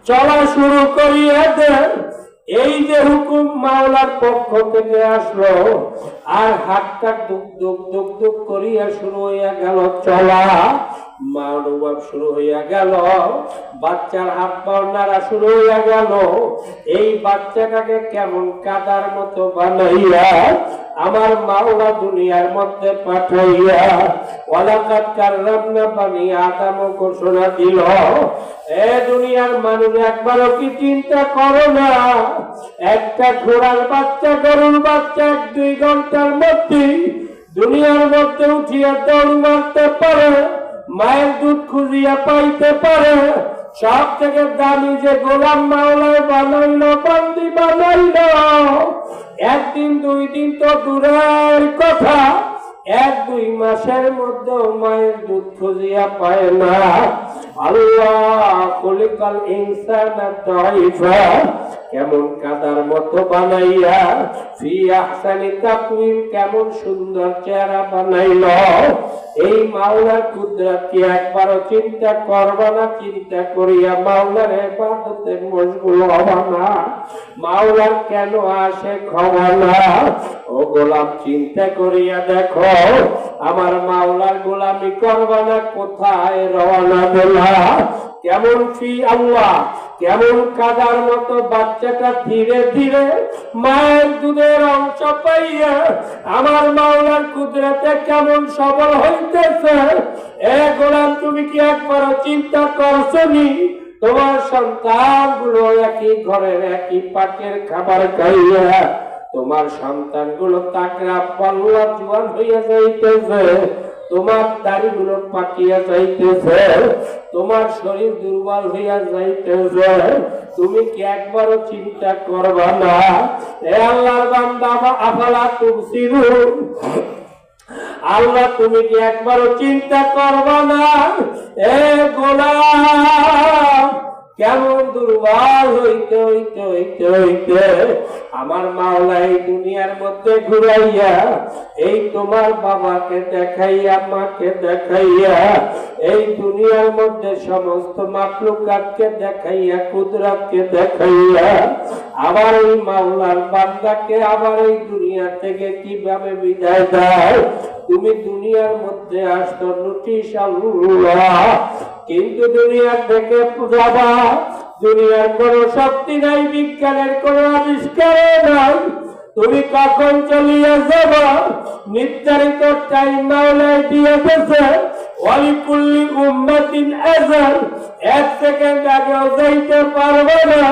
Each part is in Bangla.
চলা শুরু করিয়া দে। এই যে হুকুম মাওলার পক্ষ থেকে আসলো, আর হাতটা দুক দুক দুক দুক করিয়া শুরু হইয়া গেল চলা। মানবাব শুরু হইয়া গেল, বাচ্চার হাত পা নাড়া শুরু হইয়া গেল। এই বাচ্চাটাকে কেমন কাদার মতো বানাইয়া আমার মাওলা দুনিয়ার মধ্যে পাঠাইয়া ওয়ালাকাদ কাররামনা বানি আদম ঘোষণা দিল। এ দুনিয়ার মানুষ একবারও কি চিন্তা করো না, একটা ঘোড়ার বাচ্চা গরুর বাচ্চা 1-2 ঘন্টার মধ্যে দুনিয়ার মধ্যে উঠিয়া দৌড় মারতে পারে, মায়ের দুধ খুঁজিয়া পাইতে পারে। সব থেকে দামি যে গোলাম মাওলায় বানাইল, বান্দি বানাইল, 1 দিন 2 দিন তো দূরের কথা, 1-2 মাসের মধ্যে মায়ের দুধ খুঁজিয়া পায় না। আল্লাহ খলিকাল ইনসানা দাইফা, কেমন কাদার মতো বানাইয়া ফি আহসানি তাকওয়িম, কেমন সুন্দর চেহারা বানাইল। এই মাওলার কুদরত কি একবারও চিন্তা করবা না? চিন্তা করিয়া মাওলার ইবাদতে মশগুল হবা না? মাওলার কেন আসে খবর না? ও গোলাম চিন্তা করিয়া দেখো, আমার মাওলার গোলামি করবা না, কোথায় রওনা দিলা? কেমন ফি আল্লাহ, কেমন কাদার মতো বাচ্চাটা ধীরে ধীরে মায়ের দুধের অংশ পাইয়া আমার মাওলার কুদরতে কেমন সবল হইতেছে। এ গোলাম, তুমি কি একবারও চিন্তা করছনি? তোমার সন্তান গুলো একই ঘরের একই পাকের খাবার খাইয়া তোমার সন্তান গুলো তাকড়া পাল্লা জোয়ান হইয়া যাইতেছে, তোমার দাড়িগুলো পাকিয়া যাইতেছে, তোমার শরীর দুর্বল হইয়া যাইতেছে। তুমি কি একবারও চিন্তা করবা না? এ আল্লাহর বান্দা, আফালা তুবসিরুন, আল্লাহ তুমি কি একবারও চিন্তা করবা না? এ গোলাম, কেমন দুর্বল হইতে হইতে হইতে হইতে আমার মাওলা এই দুনিয়ার মধ্যে ঘুরাইয়া এই তোমার বাবাকে দেখাইয়া, মাকে দেখাইয়া, এই দুনিয়ার মধ্যে সমস্ত মাখলুকাতকে দেখাইয়া, কুদরতকে দেখাইয়া আবার এই মাওলার বান্দাকে আবার এই দুনিয়া থেকে কিভাবে বিদায় দেয়। তুমি দুনিয়ার মধ্যে আসতো নোটিশ আল্লাহ, কিন্তু দুনিয়ার থেকে যাবা, দুনিয়ার কোন শক্তি নাই, বিজ্ঞানের কোন আবিষ্কার নাই। তুমি কখন চলিয়া যাবা নির্ধারিত টাইম মাওলায় দিয়ে দিয়েছে। ওয়ালিকুল্লি উম্মাতিন আজাল, 1 সেকেন্ড আগেও যাইতে পারবে না।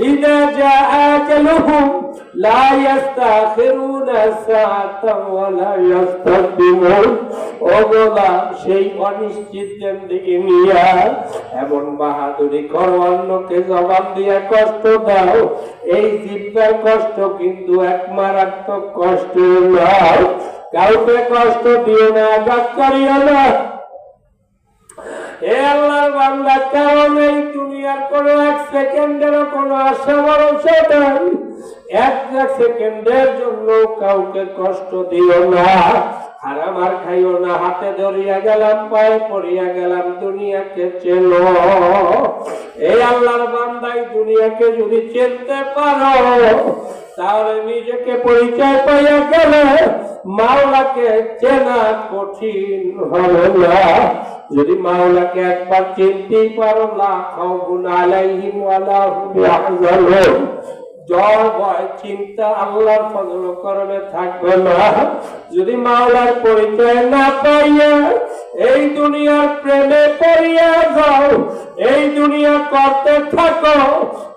ইযা জাআ আজালুহুম লা ইস্তাখিরুনা সাআতান ওয়া লা ইস্তাকদিমুন। ও গোলাম, সেই অনিশ্চিত জিন্দেগি নিয়া এমন বাহাদুরি করো, অন্যকে জবাব দিয়া কষ্ট দাও। এই জিব্বার কষ্ট কিন্তু এক মারাত্মক কষ্ট নয়। কাউকে কষ্ট দিও না, আঘাত করিও না। এ আল্লাহর বান্দা, কারণ এই দুনিয়ার কোন 1 সেকেন্ডেরও কোন আশা ভরসা নাই। 1 সেকেন্ডের জন্য কাউকে কষ্ট দিও না, হারাম আর খাইও না। হাতে ধরিয়া গেলাম, পায়ে পড়িয়া গেলাম, দুনিয়াকে চেনো। এই আল্লাহর বান্দাই দুনিয়াকে যদি চিনতে পারো, তাহলে নিজেকে পরিচয় পাইয়া গেলে মাওলাকে চেনা কঠিন হবে না। যদি মাওলাকে একবার চিনতেই পারো, লা খাউফুন আলাইহিম ওয়া লা হুম ইয়াহজানুন, জ্বর ভয় চিন্তা আল্লাহর ফজল করণে থাকবে না। যদি মাওলার পরিচয় না পাইয়া এই দুনিয়ার প্রেমে পড়িয়া যাও, এই দুনিয়া করতে থাকো,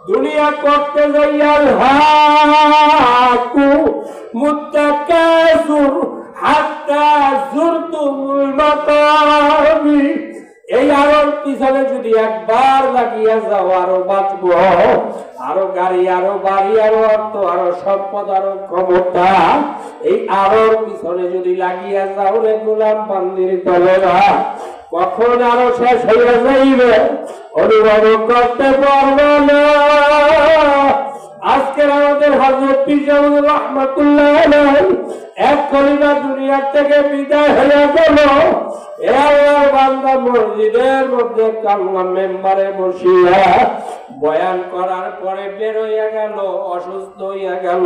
দুনিয়া করতে যাইয়া হাকু মুত্তাকাসুর হাত্তা যুরতুমুল মাকাবির, এই আলোর পিছনে যদি একবার লাগিয়া যাও, আরো বাঁচবো, আরো গাড়ি, আরো বাড়ি, আরো অর্থ, আরো সম্পদ, আরো ক্ষমতা, এই আলোর পিছনে যদি লাগিয়া যাও রে গোলাম বান্দির দলেরা, কখন আরো শেষ হইয়া যাইবে অনুভব করতে পারবে না। আজকের আমাদের হযরত পীর জামান রাহমাতুল্লাহ আলাইহি এক কলিমা দুনিয়া থেকে বিদায় হয়ে গেল। এ আল্লাহর বান্দা, মসজিদের মধ্যে কালমা মেম্বারে বসিয়া বয়ান করার পরে বের হইয়া গেল, অসুস্থ হইয়া গেল,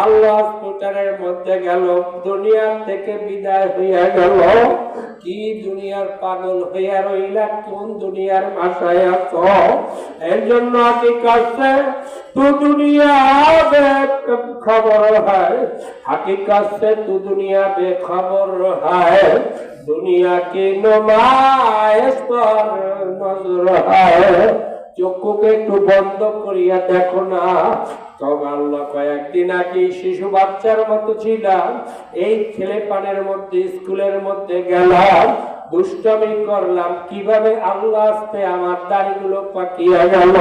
আল্লাহ হসপিটালের মধ্যে গেল, দুনিয়ার থেকে বিদায় হইয়া গেল। কি দুনিয়ার পাগল হইয়া রইলা, কোন দুনিয়ার ভাষায় আছো? এর জন্য হাকিকত তু দুনিয়া বেখবর হয়, হাকিকত সে তু দুনিয়া বেখবর হয়, দুনিয়া কি নুমাইশ পর নজর হয়। চক্ষুকে একটু বন্ধ করিয়া দেখো না। তোমার কয়েকদিন আগে শিশু বাচ্চার মতো ছিলাম, এই ছেলে পানের মধ্যে স্কুলের মধ্যে গেলাম, দুষ্টমি করলাম, কিভাবে আল্লাহ আসতে আমার দাড়িগুলো পাকিয়া গেল,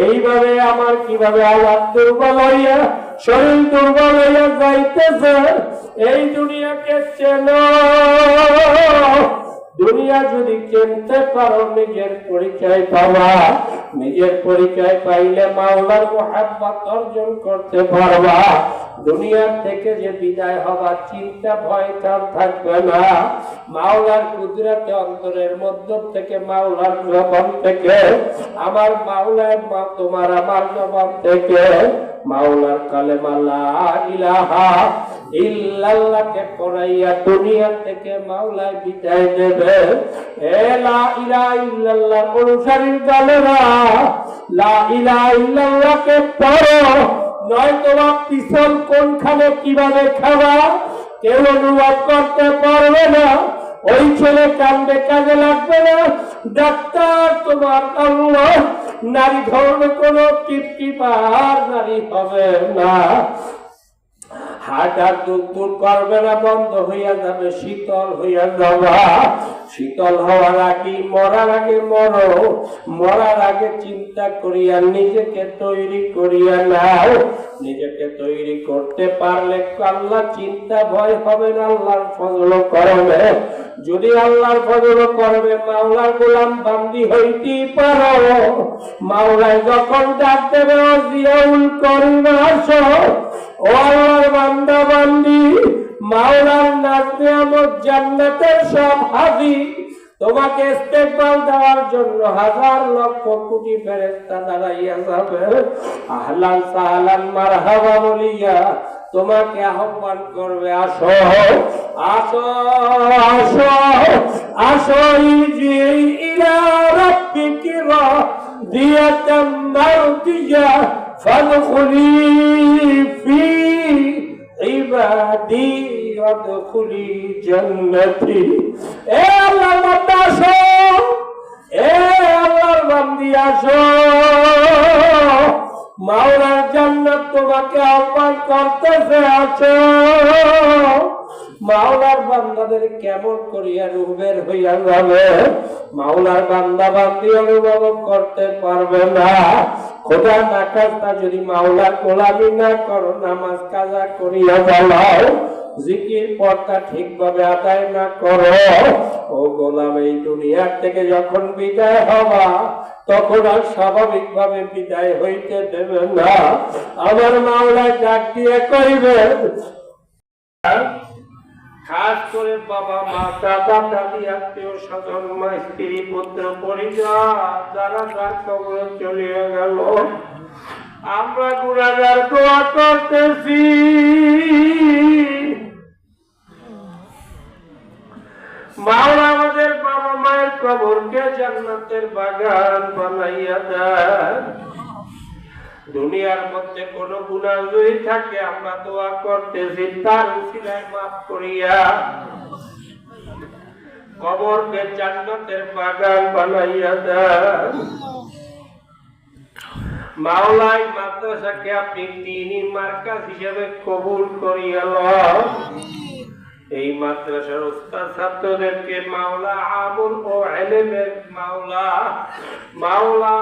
এইভাবে আমার কিভাবে আল্লাহ দুর্বল হইয়া শরীর দুর্বল হইয়া যাইতেছে। এই দুনিয়াকে চেনো, দুনিয়া যদি চিনতে পারো নিজের পরিচয় পাবা, নিজের পরিচয় পাইলে মাওলার মুহাব্বত অর্জন করতে পারবা। দুনিয়ার থেকে যে বিদায় হবার চিন্তা ভয় তার থাকবে না। মাওলার কুদরতে অন্তরের মধ্য থেকে, মাওলার জবান থেকে, আমার মাওলার তোমার আমার জবান থেকে মাওলার কালেমা লা ইলাহা ইল্লাল্লাহকে পড়াইয়া দুনিয়া থেকে মাওলায় বিদায় দেবে। এ লা ইলাহা ইল্লাল্লাহ অনুসারীর দলেরা লা ইলাহা ইল্লাল্লাহকে পড়ো, নয়তো পিছন কোনখানে কিভাবে খাওয়া কেউ অনুবাদ করতে পারবে না। ওই ছেলে কান্দে, কাজে লাগবে না। ডাক্তার তোমার আল্লাহ নারী ধর্মে কোনো টিপটিপার নারী হবে না, হাঁটার দূর করবে না, বন্ধ হইয়া যাবে, শীতল হইয়া যাবা। শীতল হওয়ার আগে, মরার আগে মরো, মরার আগে চিন্তা করিয়া নিজেকে তৈরি করিয়া নাও। নিজেকে তৈরি করতে পারলে আল্লাহ চিন্তা ভয় হবে না, আল্লাহর ফজল করবে। যদি আল্লাহর ফজল করবে, মাওলার গোলাম বান্দি হইতেই পারো। মাওলায় যখন ডাক দেবে জিয়াউল করিম আসো, ও আল্লাহর বান্দা বান্দি, মাওলার নাজনে আমত জান্নাতের সব হাজির, তোমাকে ইস্তেকবাল দেওয়ার জন্য হাজার লক্ষ কোটি ফেরেশতা দাঁড়াইয়া যাবে। আহলান সাহলান মারহাবা বলিয়া তোমাকে আহ্বান করবে, আসো আসো আসো আসো ইলা রাব্বিকি রাদিয়াতাম মারদিয়া ফাদখুলি ফি ইবাদি ওয়াদখুলি জান্নাতি। এ আল্লাহর বান্দা আসো, এ আল্লাহর বান্দি আসো, মাওলার জান্নাত তোমাকে আহ্বান করতেছে, আসো। মাওলার বান্দাদের কেমন করিয়া রূহ বের হইয়া যাবে, মাওলার বান্দা বান্দি অনুভব করতে পারবে না। খোদার নাকাজটা যদি মাওলার গোলামি না করো, নামাজ কাজা করিয়া যাও, জিকির পড়তা ঠিকভাবে আদায় না করো, ও গোলাম এই দুনিয়ার থেকে যখন বিদায় হবা, তখন আর স্বাভাবিক ভাবে বিদায় হইতে দেবে না। আমার মাওলা ডাক দিয়ে কইবে, খাস করে বাবা মা দাদা দাদি আত্মীয় স্বজন মা স্ত্রী পুত্র পরিজন যারা যার কবরে চলিয়ে গেল, আমরা গুনাহগার দোয়া করতেছি, মাওলা আমাদের বাবা মায়ের কবরকে জান্নাতের বাগান বানাইয়া দেন। দুনিয়ার মধ্যে কোন গুনাহ যদি থাকে, আমরা দোয়া করতেছি তার উসিলায় মাফ করিয়া কবরকে জান্নাতের বাগান বানাইয়া দেন। মাওলাই মাদ্রাসাকে আপনি দ্বীনি মার্কাজ হিসেবে কবুল করিয়া লন। এই মাদ্রাসার উস্তাদ ছাত্রদেরকে মাওলা আমল ও ইলমের মাওলা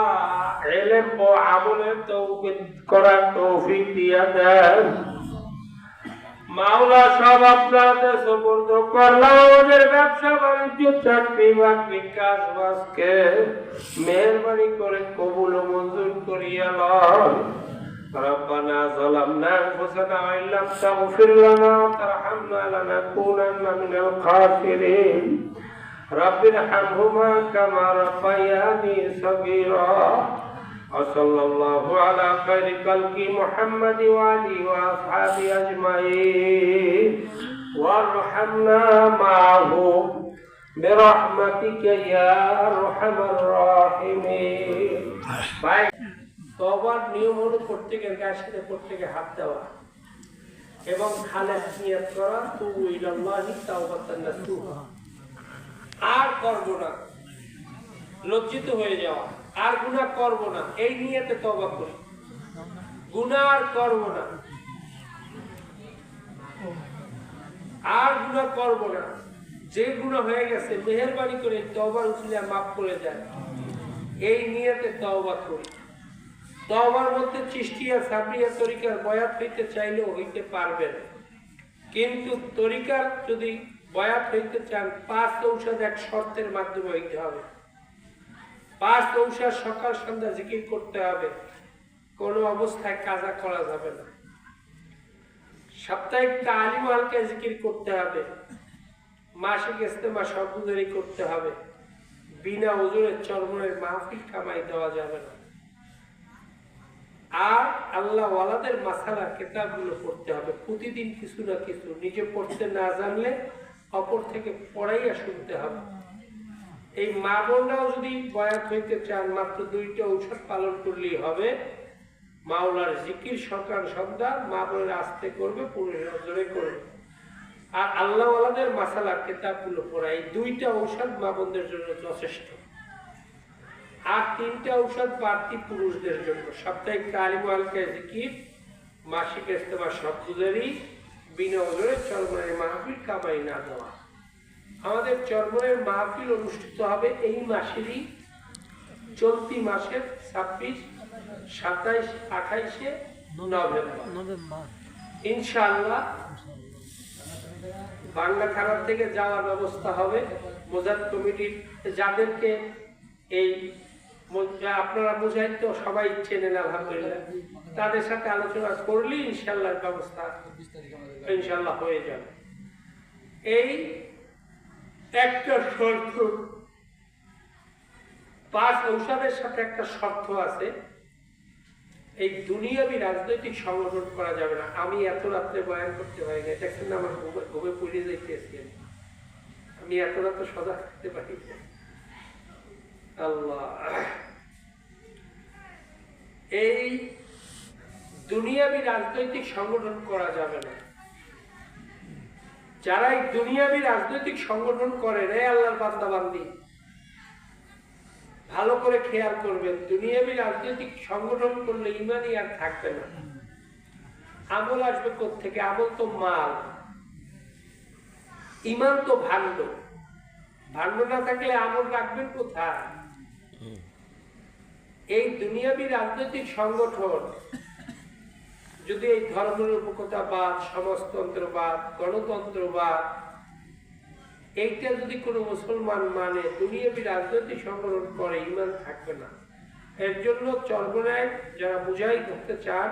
ইলম ও আমলের তৌফিক করার তৌফিক দিয়া দেন। মাওলা সব আপনাদের সুপুর্দ করলাম, আমাদের ব্যবসা বাণিজ্য চাকরি বাকরি কাজ বাজকে মেহেরবানি করে কবুল ও মঞ্জুর করিয়া লন। ربنا ظلمنا أنفسنا وإن لم تغفر لنا وترحمنا لنكونن من الخاسرين رب ارحمهما كما ربياني صغيرا وصلى الله على خير خلق محمد وآله وأصحابه أجمعين وارحمنا معهم برحمتك يا أرحم الراحمين তওবার নিয়ম হলো প্রত্যেকের গায়ের সাথে প্রত্যেকে হাত দেওয়া এবং খালেস নিয়ত করা তুবু ইলাল্লাহি তাওবাতান নাসুহা আর করব না লজ্জিত হয়ে যাওয়া আর গুনাহ করব না এই নিয়তে তওবা করি গুনাহ আর করব না আর গুনাহ করব না যে গুনাহ হয়ে গেছে মেহেরবানি করে তওবার উসিলা মাফ করে দেন এই নিয়তে তওবা করি তওবার মধ্যে চিশতিয়া সাবরিয়া তরিকার বয়াত হইতে চাইলেও হইতে পারবেন কিন্তু তরিকার যদি বয়াত হইতে চান 5 ঔষধ এক শর্তের মাধ্যমে হইতে হবে 5 ঔষধ সকাল সন্ধ্যা জিকির করতে হবে কোনো অবস্থায় কাজা করা যাবে না সাপ্তাহিক তালিম হালকা জিকির করতে হবে মাসিক ইস্তেমা সবগুলোই করতে হবে বিনা ওজুরের চরমনের মাহফিল কামাই দেওয়া যাবে না আর আল্লাহ ওয়ালাদের মাসালা কিতাবগুলো পড়তে হবে প্রতিদিন কিছু না কিছু নিজে পড়তে না জানলে অপর থেকে পড়াইয়া শুনতে হবে এই মা বোনরাও যদি বয়াত হইতে চান মাত্র 2টা ঔষধ পালন করলেই হবে মাওলার জিকির সকাল সন্ধ্যা মা বোনের আস্তে করবে পুরুষরা জোরে করবে আর আল্লাহ ওয়ালাদের মাসালা কিতাবগুলো পড়া এই 2টা ঔষধ মা বোনদের জন্য যথেষ্ট আর 3টা ঔষধ বাড়তি পুরুষদের জন্য সাপ্তাহিক তালিম হালকা জিকির মাসিক ইস্তেমা সবগুলোরই বিনা ওজরে চরমনের মাহফিল কামাই না দেওয়া আমাদের চরমনের মাহফিল অনুষ্ঠিত হবে এই মাসেরই চলতি মাসের 26, 27, 28 নভেম্বর ইনশাআল্লাহ বাংলা থানার থেকে যাওয়ার ব্যবস্থা হবে মোজাদ কমিটির যাদেরকে এই আপনারা মুজাহিদ তো সবাই চেনেন আলহামদুলিল্লাহ তাদের সাথে আলোচনা করলে ইনশাআল্লাহ ব্যবস্থা ইনশাআল্লাহ হয়ে যাবে এই একটা শর্ত 5 ঔষধের সাথে একটা শর্ত আছে এই দুনিয়াবি রাজনৈতিক সংগঠন করা যাবে না আমি এত রাত্রে বয়ান করতে পারি না দেখছেন আমার ঘুমে পুড়ে যাইতেছি আমি এত রাত্রে সদা থাকতে পারি না আল্লাহ এই দুনিয়াবি রাজনৈতিক সংগঠন করা যাবে না যারা এই দুনিয়াবি রাজনৈতিক সংগঠন করে রে আল্লাহর বান্দা বান্দি ভালো করে খেয়াল করবেন দুনিয়াবি রাজনৈতিক সংগঠন করলে ইমানই আর থাকবে না আমল আসবে কোত্থেকে আমল তো মাল ইমান তো ভাণ্ড ভাণ্ড না থাকলে আমল রাখবেন কোথায় এই দুনিয়াবি রাজনৈতিক সংগঠন যদি এই ধর্মনিরপেক্ষতাবাদ সমাজতন্ত্রবাদ গণতন্ত্রবাদ এইটা যদি কোনো মুসলমান মানে দুনিয়াবি রাজনৈতিক সংগঠন করে ইমান থাকবে না এর জন্য চরমনায় যারা মুজাহিদ হতে চান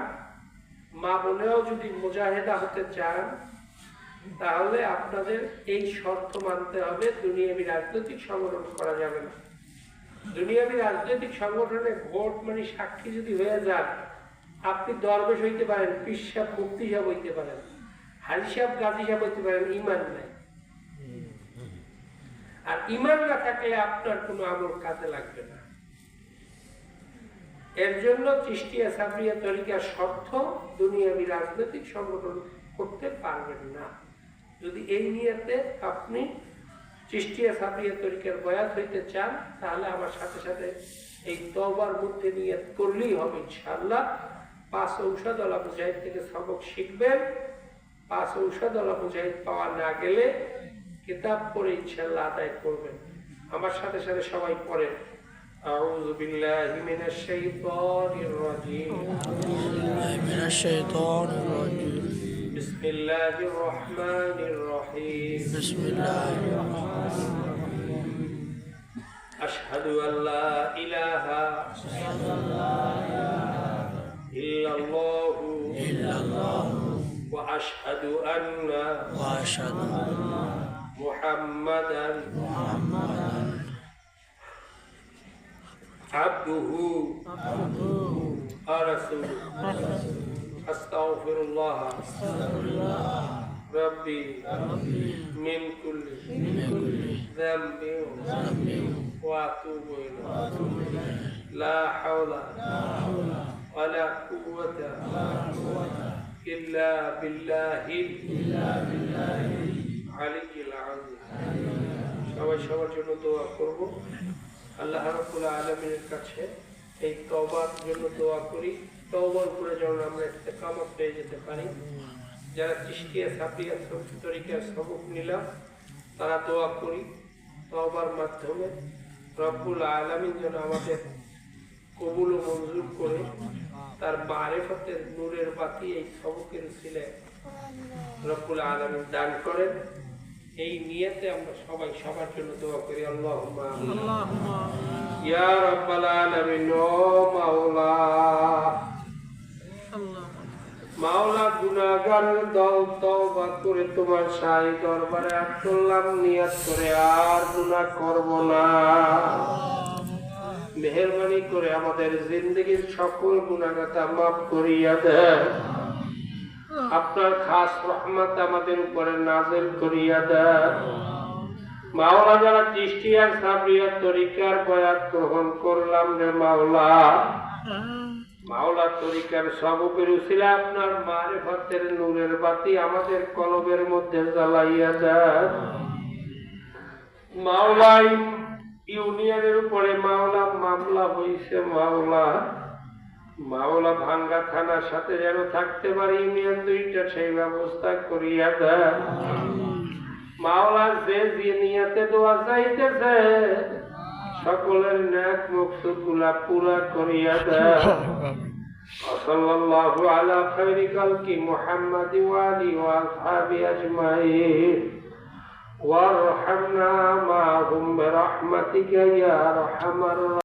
মা বোনেরাও যদি মুজাহিদা হতে চান তাহলে আপনাদের এই শর্ত মানতে হবে দুনিয়াবি রাজনৈতিক সংগঠন করা যাবে না দুনিয়াবি রাজনৈতিক সংগঠনে ভোট মানে সাক্ষী যদি হয়ে যান আপনি দরবেশ হইতে পারেন পীর সাহেব মুফতি সাহেব হইতে পারেন হাজি সাহেব গাজী সাহেব হইতে পারেন ইমান নাই আর ইমান না থাকলে আপনার কোনো আমল কাজে লাগবে না এর জন্য চিশতিয়া সাবরিয়া তরিকার শর্ত দুনিয়াবি রাজনৈতিক সংগঠন করতে পারবেন না যদি এই নিয়তে আপনি চিশতিয়া সাবরিয়া তরিকার বয়াত হইতে চান তাহলে আমার সাথে সাথে এই তওবার মধ্যে নিয়ত করলেই হবে ইনশাআল্লাহ 5 ঔষধওয়ালা মুজাহিদ থেকে সবক শিখবেন 5 ঔষধওয়ালা মুজাহিদ পাওয়া না গেলে কিতাব পড়ে ইনশাআল্লাহ আদায় করবেন আমার সাথে সাথে সবাই পড়েন আউযু বিল্লাহি মিনাশ শাইতানির রাজীম বিসমিল্লাহির রহমানির রহিম আশহাদু আল্লা ইলাহা ইল্লাল্লাহু ওয়া আশহাদু আন্না মুহাম্মাদান আবদুহু ওয়া রাসূলুহু আস্তাগফিরুল্লাহ রাব্বি মিন কুল্লি যামবিন ওয়া আতুবু ইলাইহি লা হাওলা ওয়ালা কুওয়াতা ইল্লা বিল্লাহিল আলিয়্যিল আযীম। সবাই সবার জন্য দোয়া করব। আল্লাহ রাব্বুল আলামিনের কাছে এই তওবার জন্য দোয়া করি, তওবার করে যেন আমরা ইস্তেকামত পেয়ে যেতে পারি। যারা চিশতিয়া সাফিয়া তরিকার সবক নিলাম তারা দোয়া করি তওবার মাধ্যমে রব্বুল আলামিন যেন আমাদের কবুল ও মঞ্জুর করে তার মারিফতের নূরের বাতি এই সবকের উসিলায় রব্বুল আলামিন দান করেন। এই নিয়তে আমরা সবাই সবার জন্য দোয়া করি। আল্লাহুম্মা ইয়া রাব্বাল আলামিন ও মাওলা, মাওলা গুনাহগারের দল তওবা করে তোমার শাহী দরবারে আত্মলাম নিয়ত করে আর গুনাহ করব না। মেহেরবানি করে আমাদের জিন্দেগীর সকল গুনাহগাতা মাফ করিয়া দেন। আপনার খাস রহমত আমাদের উপরে নাযিল করিয়া দেন। মাওলা যারা চিশতিয়া সাফিয়া তরিকার বয়াত গ্রহণ করলাম রে মাওলা, মাওলা তরিকার সবকের উসিলা আপনার মারিফতের নূরের বাতি আমাদের কলবের মধ্যে জ্বালাইয়া দেন। মাওলা ইউনিয়নের উপরে মাওলা মামলা হইছে মাওলা, মাওলা ভাঙ্গা থানার সাথে যেন থাকতে পারি ইউনিয়ন দুইটা সেই ব্যবস্থা করিয়া দেন। মাওলা যে নিয়াতে দোয়া চাইতেছে সকলের নেক মকসুদ গুলা পুরা করিয়া দেন। সাল্লাল্লাহু আলা খায়রি খালকি মুহাম্মাদ ওয়া আলিহি ওয়া আসহাবিহি আজমাইন ওয়ারহামনা মা'হুম বিরহমাতিকা ইয়া আরহামার